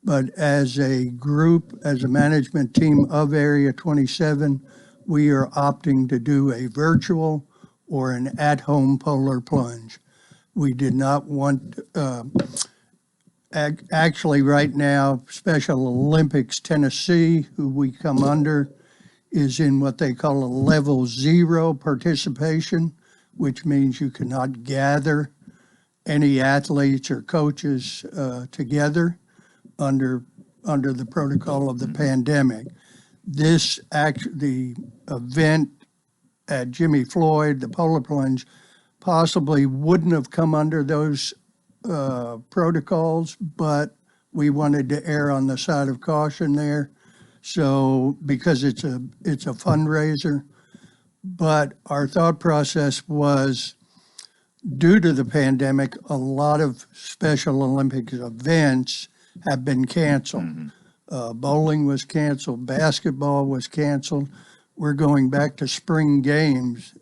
but as a group, as a management team of Area 27, we are opting to do a virtual or an at-home polar plunge. We did not want, actually right now, Special Olympics Tennessee, who we come under, is in what they call a level 0 participation, which means you cannot gather any athletes or coaches together under the protocol of the pandemic. The event at Jimmy Floyd, the polar plunge, possibly wouldn't have come under those protocols, but we wanted to err on the side of caution there. So because it's a fundraiser, but our thought process was, due to the pandemic, a lot of Special Olympics events have been canceled. Bowling was canceled, basketball was canceled. We're going back to spring games,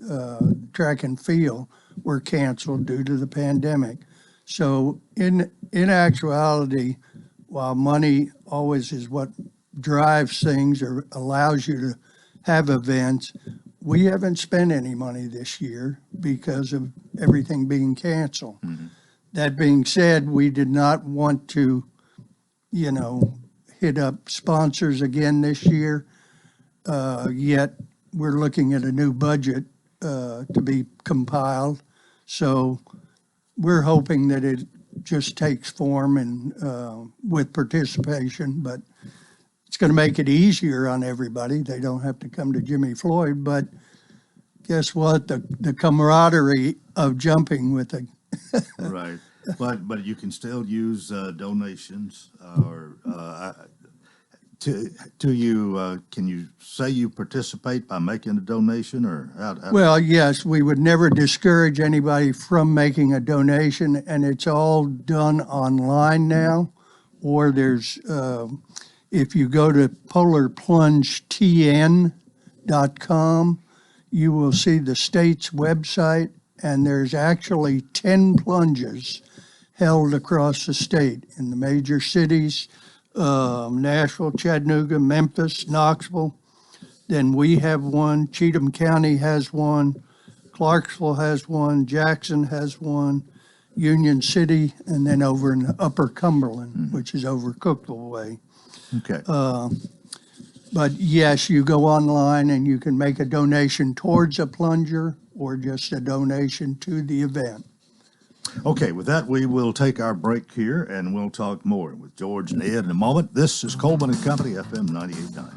track and field were canceled due to the pandemic. So in actuality, while money always is what drives things or allows you to have events, we haven't spent any money this year because of everything being canceled. That being said, we did not want to, hit up sponsors again this year. Yet we're looking at a new budget to be compiled. So we're hoping that it just takes form and with participation, but it's going to make it easier on everybody. They don't have to come to Jimmy Floyd, but guess what? The camaraderie of jumping with a Right, but you can still use donations or to you. Can you say you participate by making a donation or how? Well, yes, we would never discourage anybody from making a donation, and it's all done online now. Or there's if you go to polarplungetn.com, you will see the state's website, and there's actually 10 plunges held across the state in the major cities, Nashville, Chattanooga, Memphis, Knoxville. Then we have one, Cheatham County has one, Clarksville has one, Jackson has one, Union City, and then over in Upper Cumberland, which is over Cookeville way. Okay. But yes, you go online and you can make a donation towards a plunger or just a donation to the event. Okay, with that, we will take our break here and we'll talk more with George and Ed in a moment. This is Coleman and Company, FM 98.9.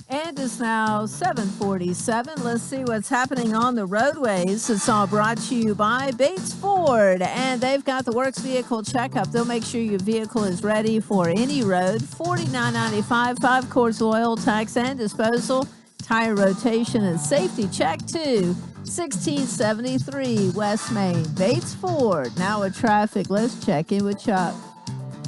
And it's now 7:47. Let's see what's happening on the roadways. It's all brought to you by Bates Ford, and they've got the Works Vehicle Checkup. They'll make sure your vehicle is ready for any road. $49.95, 5 quarts oil, tax and disposal, tire rotation and safety check too. 1673 West Main, Bates Ford. Now with traffic, let's check in with Chuck.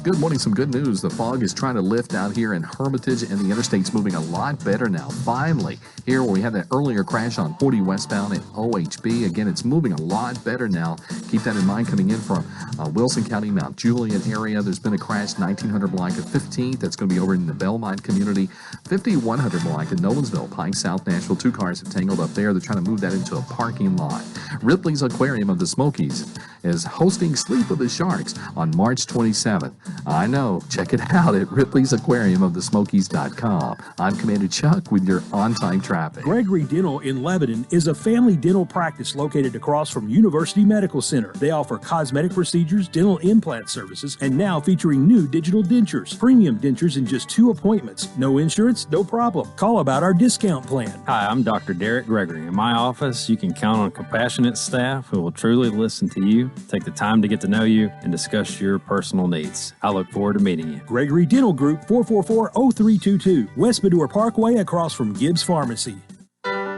Good morning. Some good news. The fog is trying to lift out here in Hermitage, and the interstate's moving a lot better now. Finally, here where we had that earlier crash on 40 westbound at OHB. Again, it's moving a lot better now. Keep that in mind coming in from Wilson County, Mount Juliet area. There's been a crash 1900 block at 15th. That's going to be over in the Belmont community. 5100 block at Nolensville, Pike, South Nashville. 2 cars have tangled up there. They're trying to move that into a parking lot. Ripley's Aquarium of the Smokies is hosting Sleep with the Sharks on March 27th. I know, check it out at Ripley'sAquariumofthesmokies.com. I'm Commander Chuck with your on-time traffic. Gregory Dental in Lebanon is a family dental practice located across from University Medical Center. They offer cosmetic procedures, dental implant services, and now featuring new digital dentures. Premium dentures in just 2 appointments. No insurance, no problem. Call about our discount plan. Hi, I'm Dr. Derek Gregory. In my office, you can count on compassionate staff who will truly listen to you, take the time to get to know you, and discuss your personal needs. I look forward to meeting you. Gregory Dental Group, 444-0322, West Medora Parkway across from Gibbs Pharmacy.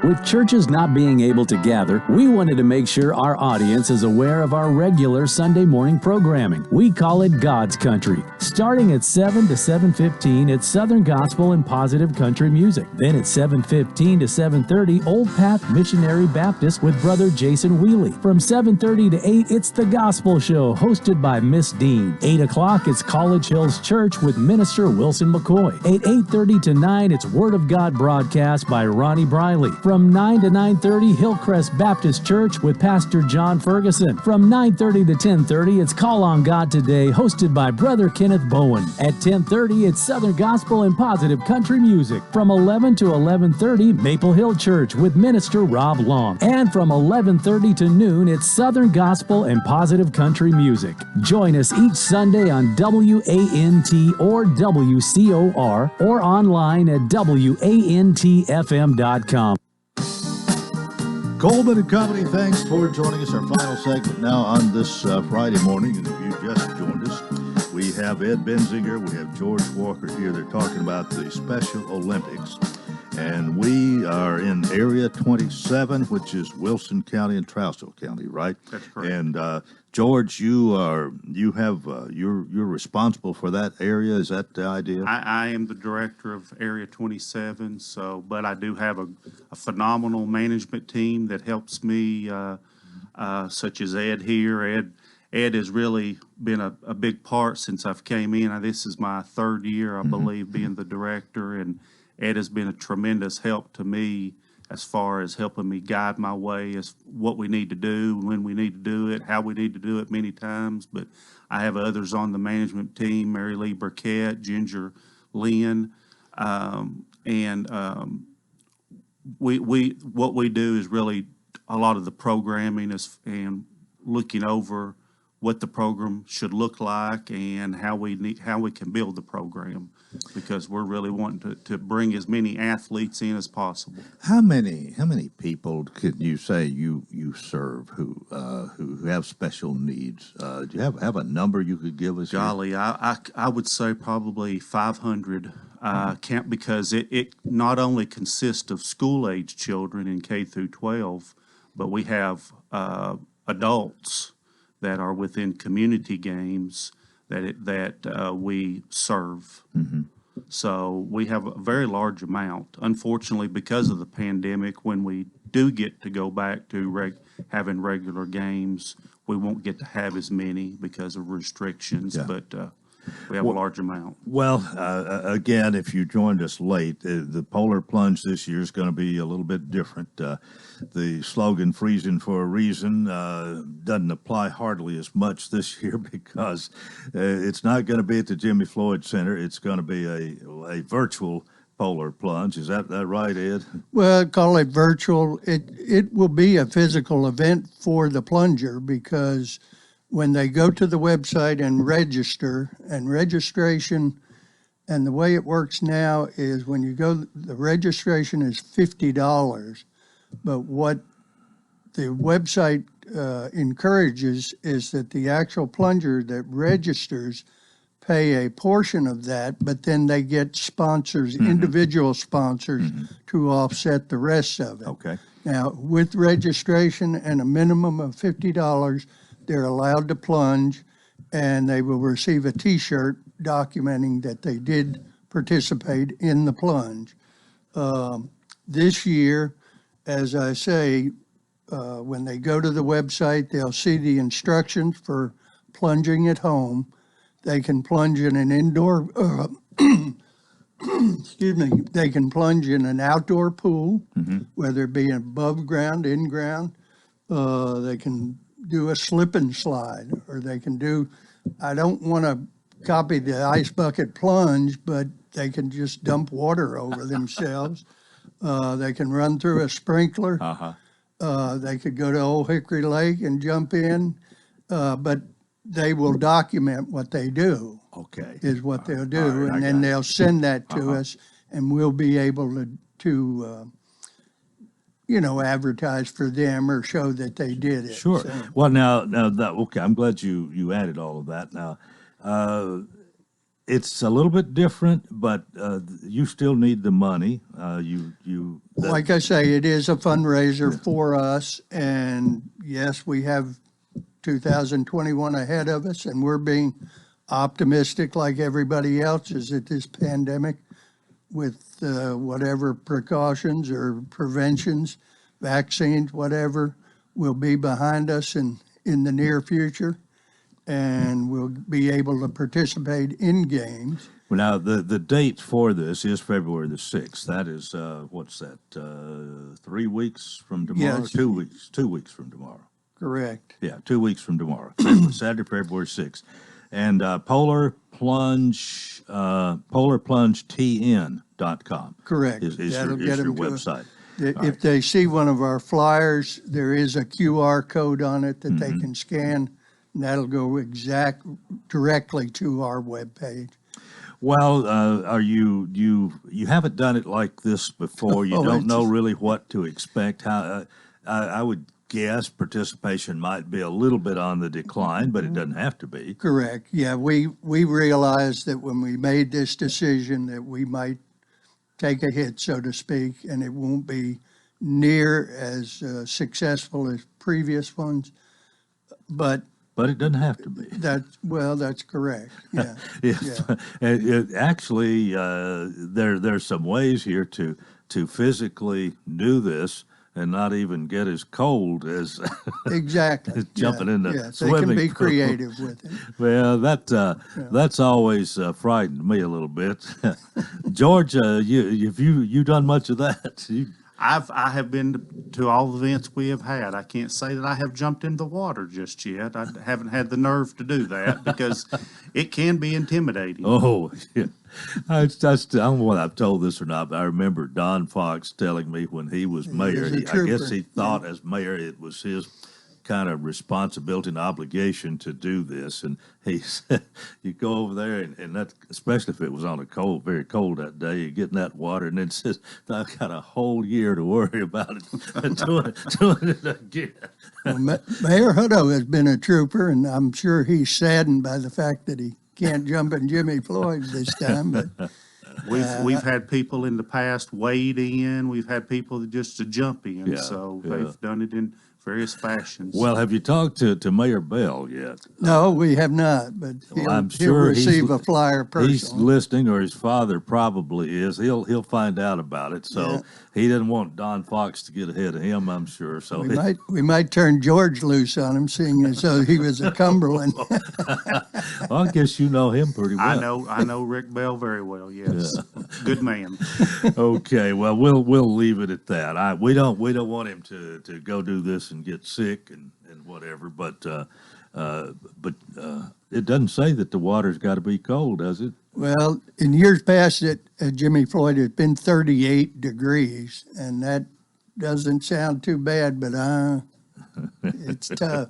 With churches not being able to gather, we wanted to make sure our audience is aware of our regular Sunday morning programming. We call it God's Country. Starting at 7 to 7:15, it's Southern Gospel and Positive Country Music. Then at 7:15 to 7:30, Old Path Missionary Baptist with Brother Jason Wheely. From 7:30 to 8, it's The Gospel Show, hosted by Miss Dean. 8 o'clock, it's College Hills Church with Minister Wilson McCoy. At 8:30 to 9, it's Word of God broadcast by Ronnie Briley. From 9 to 9:30, Hillcrest Baptist Church with Pastor John Ferguson. From 9:30 to 10:30, it's Call on God Today, hosted by Brother Kenneth Bowen. At 10:30, it's Southern Gospel and Positive Country Music. From 11 to 11:30, Maple Hill Church with Minister Rob Long. And from 11:30 to noon, it's Southern Gospel and Positive Country Music. Join us each Sunday on WANT or WCOR or online at WANTFM.com. Coleman and Company, thanks for joining us. Our final segment now on this Friday morning. And if you just joined us, we have Ed Benzinger, we have George Walker here. They're talking about the Special Olympics. And we are in Area 27, which is Wilson County and Trousdale County, right? That's correct. And George, you're responsible for that area. Is that the idea? I am the director of Area 27, but I do have a phenomenal management team that helps me, such as Ed here. Ed has really been a big part since I've came in. This is my 3rd year, I believe, being the director, and Ed has been a tremendous help to me as far as helping me guide my way as what we need to do, when we need to do it, how we need to do it many times. But I have others on the management team, Mary Lee Burkett, Ginger Lynn, what we do is really a lot of the programming and looking over what the program should look like and how we can build the program, because we're really wanting to bring as many athletes in as possible. How many people could you say you serve who have special needs? Do you have a number you could give us? Golly, I would say probably 500. Because it not only consists of school-age children in K through 12, but we have adults that are within community games that we serve. Mm-hmm. So we have a very large amount. Unfortunately, because of the pandemic, when we do get to go back to having regular games, we won't get to have as many because of restrictions, but we have a large amount. Well, again, if you joined us late, the Polar Plunge this year is going to be a little bit different. The slogan, freezing for a reason, doesn't apply hardly as much this year because it's not going to be at the Jimmy Floyd Center. It's going to be a virtual Polar Plunge. Is that right, Ed? Well, call it virtual. It will be a physical event for the plunger because when they go to the website and registration, and the way it works now is when you go, the registration is $50, but what the website encourages is that the actual plunger that registers pay a portion of that, but then they get sponsors, individual sponsors, to offset the rest of it. Okay. Now, with registration and a minimum of $50, they're allowed to plunge, and they will receive a T-shirt documenting that they did participate in the plunge. This year, as I say, when they go to the website, they'll see the instructions for plunging at home. They can plunge in an indoor, they can plunge in an outdoor pool, whether it be above ground, in ground, They can do a slip and slide, or they can do, I don't want to copy the ice bucket plunge, but they can just dump water over themselves. They can run through a sprinkler. They could go to Old Hickory Lake and jump in, but they will document what they do. Okay. Is what they'll do, All right, I and then got it. they'll send that to us, and we'll be able to advertise for them or show that they did it. Sure. So, Well, now that okay. I'm glad you added all of that. Now, it's a little bit different, but you still need the money. like I say, it is a fundraiser for us, and yes, we have 2021 ahead of us, and we're being optimistic like everybody else is at this pandemic with whatever precautions or preventions, vaccines, whatever, will be behind us in the near future, and we'll be able to participate in games. Well, now the date for this is February the 6th. That is what's that? 3 weeks from tomorrow. Yes. 2 weeks. 2 weeks from tomorrow. Correct. Yeah, 2 weeks from tomorrow. Saturday, February 6th. And polarplungetn.com. Correct. Is That'll your get them to website. If they see one of our flyers, there is a QR code on it that they can scan, and that'll go directly to our webpage. Well, are you haven't done it like this before. You don't know really what to expect. How I would guess participation might be a little bit on the decline, but it doesn't have to be. Correct. Yeah, we realized that when we made this decision that we might take a hit, so to speak, and it won't be near as successful as previous ones, but it doesn't have to be. That's correct. Yeah. Actually, there's some ways here to physically do this and not even get as cold as exactly jumping in the They swimming can be pool. creative with it. Well, that's always frightened me a little bit. George, you done much of that? I have been to all the events we have had. I can't say that I have jumped in the water just yet. I haven't had the nerve to do that because it can be intimidating. Oh, yeah. I don't know whether I've told this or not, but I remember Don Fox telling me when he was mayor, I guess he thought as mayor it was his kind of responsibility and obligation to do this. And he said, you go over there and that, especially if it was on very cold that day, you get in that water and then says, I've got a whole year to worry about it, doing it again. Well, Mayor Hutto has been a trooper, and I'm sure he's saddened by the fact that he can't jump in Jimmy Floyd this time, but we've had people in the past wade in. We've had people just to jump in. They've done it in various fashions. Well, have you talked to Mayor Bell yet? No, we have not, but I'm he'll sure receive a flyer personally. He's listening, or his father probably is. He'll find out about it. So he didn't want Don Fox to get ahead of him, I'm sure. So we might turn George loose on him, seeing as though he was a Cumberland. Well, I guess you know him pretty well. I know Rick Bell very well. Yes, good man. Okay, well we'll leave it at that. We don't want him to go do this and get sick and whatever. But it doesn't say that the water's got to be cold, does it? Well, in years past, at Jimmy Floyd, it's been 38 degrees, and that doesn't sound too bad, but it's tough.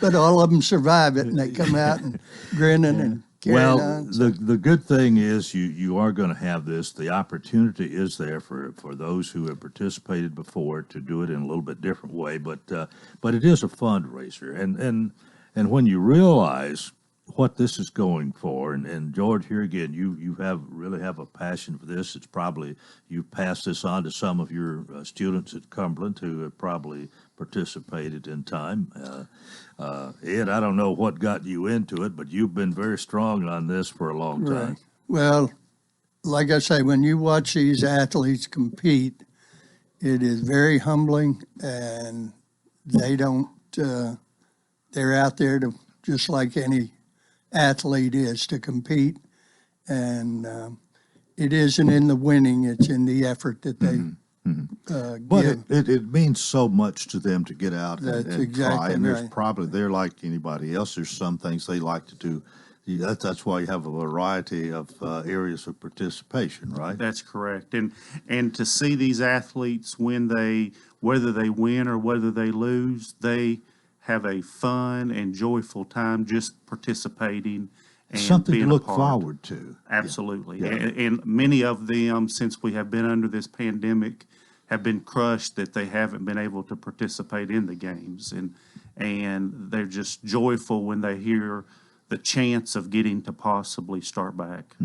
But all of them survive it, and they come out and grinning and carrying on. The good thing is you are going to have this. The opportunity is there for those who have participated before to do it in a little bit different way. But it is a fundraiser, and when you realize what this is going for, and George, here again, you really have a passion for this. It's probably you've passed this on to some of your students at Cumberland who have probably participated in time. Ed, I don't know what got you into it, but you've been very strong on this for a long time. Right. Well, like I say, when you watch these athletes compete, it is very humbling, and they don't. They're out there to just like any athlete is to compete, and it isn't in the winning; it's in the effort that they But give. it means so much to them to get out and That's try. exactly And there's right. probably, they're like anybody else. There's some things they like to do. That's why you have a variety of areas of participation, right? That's correct. And to see these athletes whether they win or whether they lose, they have a fun and joyful time just participating and Something being to look a part. forward to. Absolutely. Yeah. And many of them, since we have been under this pandemic, have been crushed that they haven't been able to participate in the games. And they're just joyful when they hear the chance of getting to possibly start back.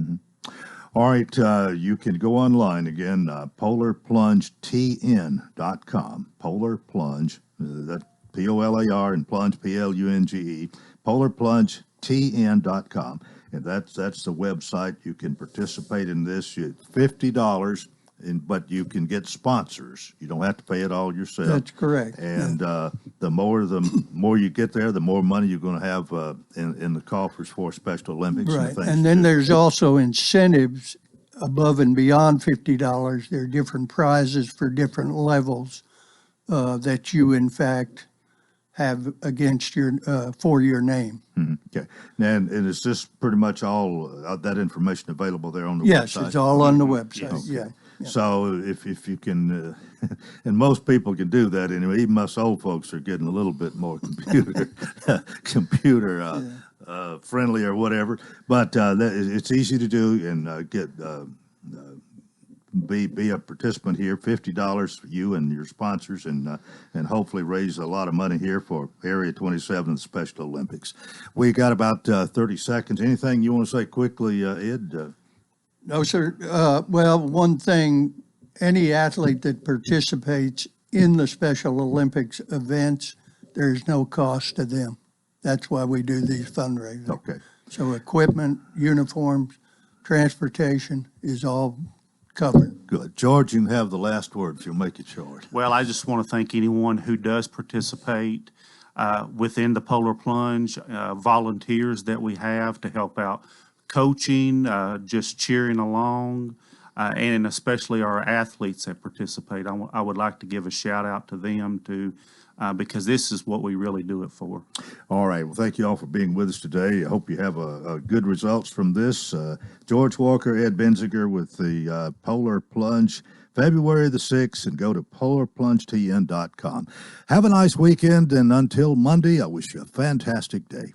All right, you can go online again, polarplungetn.com. Polar Plunge, that's P-O-L-A-R and plunge, P-L-U-N-G-E, polarplungetn.com. And that's the website. You can participate in this. It's $50, but you can get sponsors. You don't have to pay it all yourself. That's correct. And the more you get there, the more money you're going to have in the coffers for Special Olympics. Right. And things And then there's also incentives above and beyond $50. There are different prizes for different levels that you, in fact, have against your for your name. Okay. And is this pretty much all that information available there on the Yes, website? it's all on the website. Okay. Yeah. So if you can, and most people can do that anyway. Even us old folks are getting a little bit more computer friendly or whatever. But it's easy to do and get. Be a participant here. $50 for you and your sponsors, and hopefully raise a lot of money here for Area 27 Special Olympics. We got about 30 seconds. Anything you want to say quickly, Ed? No, sir. Well, one thing, any athlete that participates in the Special Olympics events, there's no cost to them. That's why we do these fundraisers. Okay. So equipment, uniforms, transportation is all covered. Good. George, you can have the last word if you'll make it short. Well, I just want to thank anyone who does participate within the Polar Plunge, volunteers that we have to help out coaching, just cheering along, and especially our athletes that participate. I would like to give a shout out to them too, because this is what we really do it for. All right. Well, thank you all for being with us today. I hope you have a good results from this. George Walker, Ed Benziger with the Polar Plunge, February the 6th, and go to polarplungetn.com. Have a nice weekend, and until Monday, I wish you a fantastic day.